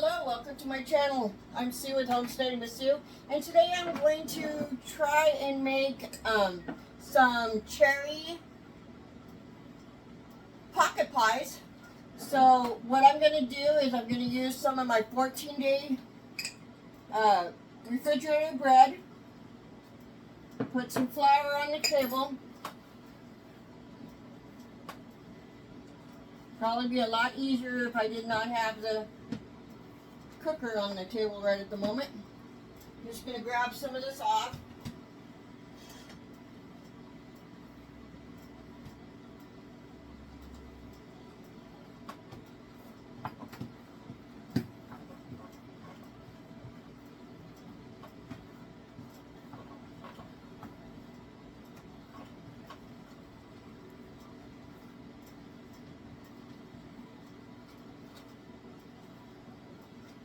Hello, welcome to my channel. I'm Sue with Homesteading with Sue, and today I'm going to try and make some cherry pocket pies. So what I'm going to do is I'm going to use some of my 14-day refrigerated bread, put some flour on the table. Probably be a lot easier if I did not have the cooker on the table right at the moment. I'm just going to grab some of this off.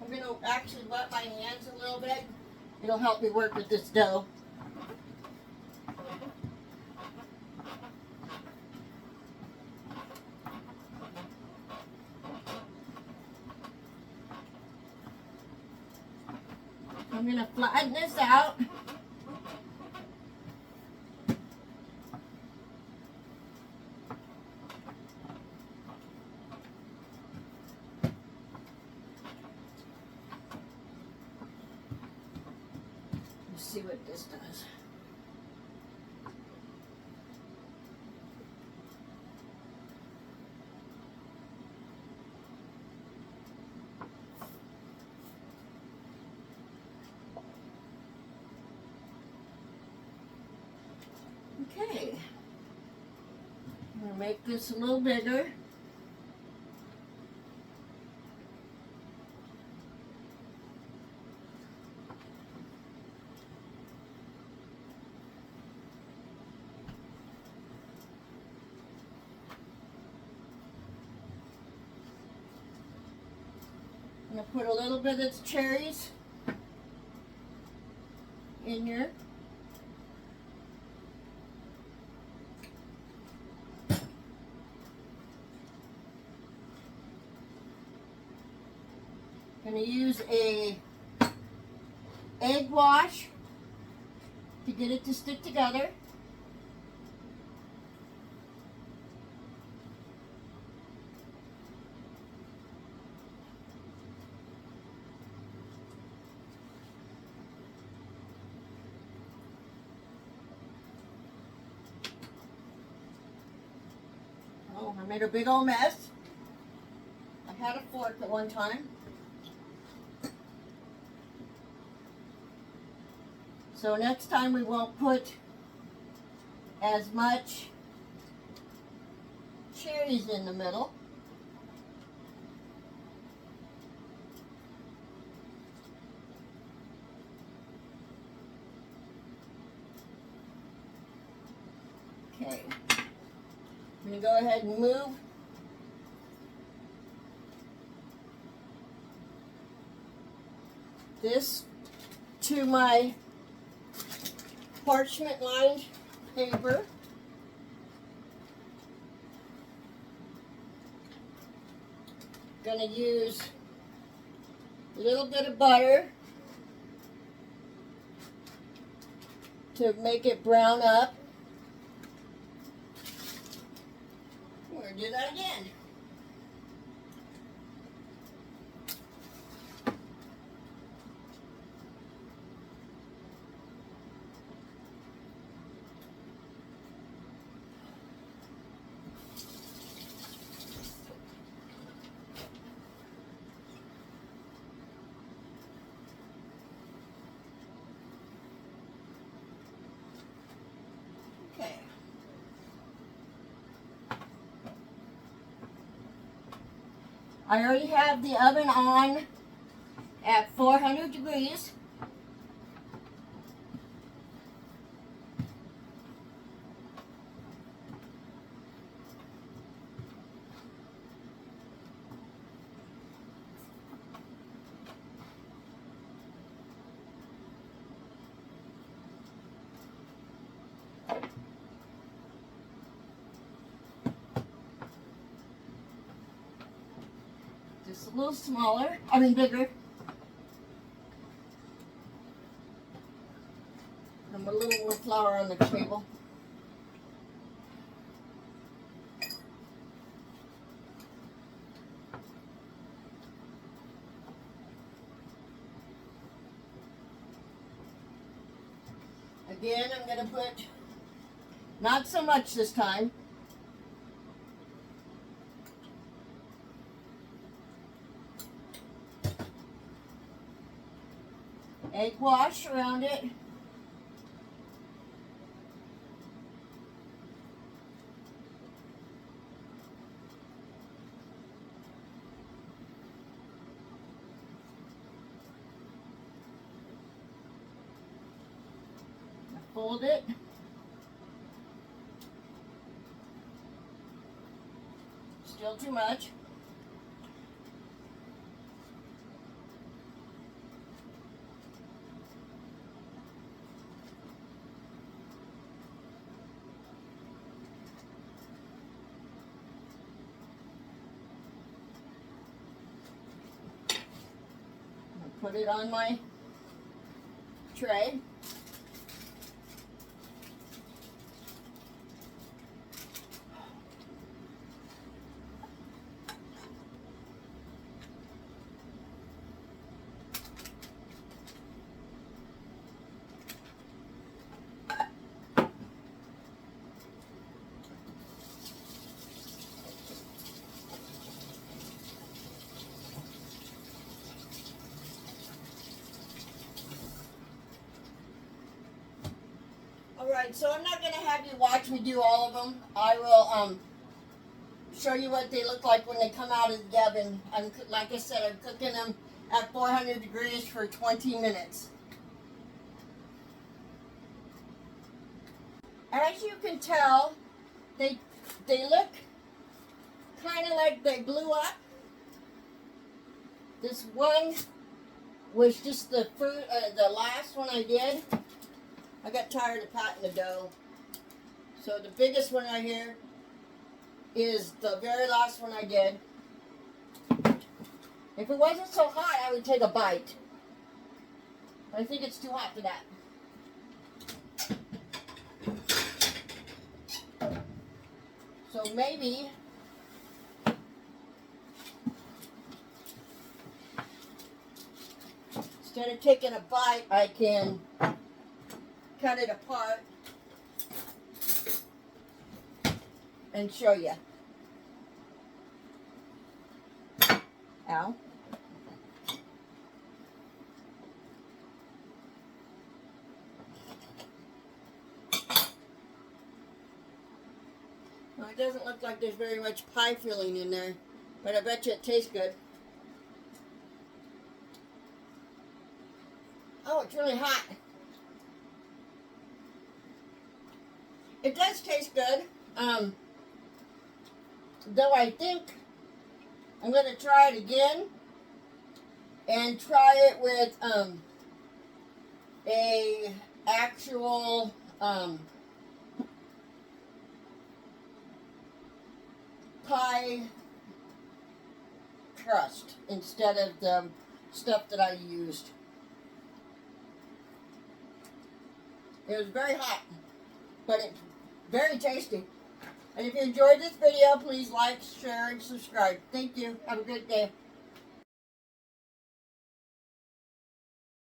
I'm going to actually wet my hands a little bit. It'll help me work with this dough. I'm going to flatten this out. Let's see what this does. Okay, I'm going to make this a little bigger. I'm going to put a little bit of the cherries in here. I'm going to use a egg wash to get it to stick together. Oh, I made a big old mess. I had a fork at one time. So next time we won't put as much cherries in the middle. Okay, I'm going to go ahead and move this to my parchment lined paper. Going to use a little bit of butter to make it brown up. We're going to do that again. Okay. I already have the oven on at 400 degrees. Just a a little smaller, I mean bigger. And a little more flour on the table. Again, I'm going to put, not so much this time. Egg wash around it. Fold it. Still too much. Put it on my tray. Alright, so I'm not going to have you watch me do all of them. I will show you what they look like when they come out of the oven. Like I said, I'm cooking them at 400 degrees for 20 minutes. As you can tell, they look kind of like they blew up. This one was just the last one I did. I got tired of patting the dough. So the biggest one right here is the very last one I did. If it wasn't so hot, I would take a bite. But I think it's too hot for that. So maybe instead of taking a bite, I can cut it apart and show you. Ow. Well, it doesn't look like there's very much pie filling in there, but I bet you it tastes good. Oh, it's really hot. It does taste good, though I think I'm going to try it again and try it with a actual pie crust instead of the stuff that I used. It was very hot, but it's very tasty. And if you enjoyed this video, please like, share, and subscribe. Thank you. Have a good day.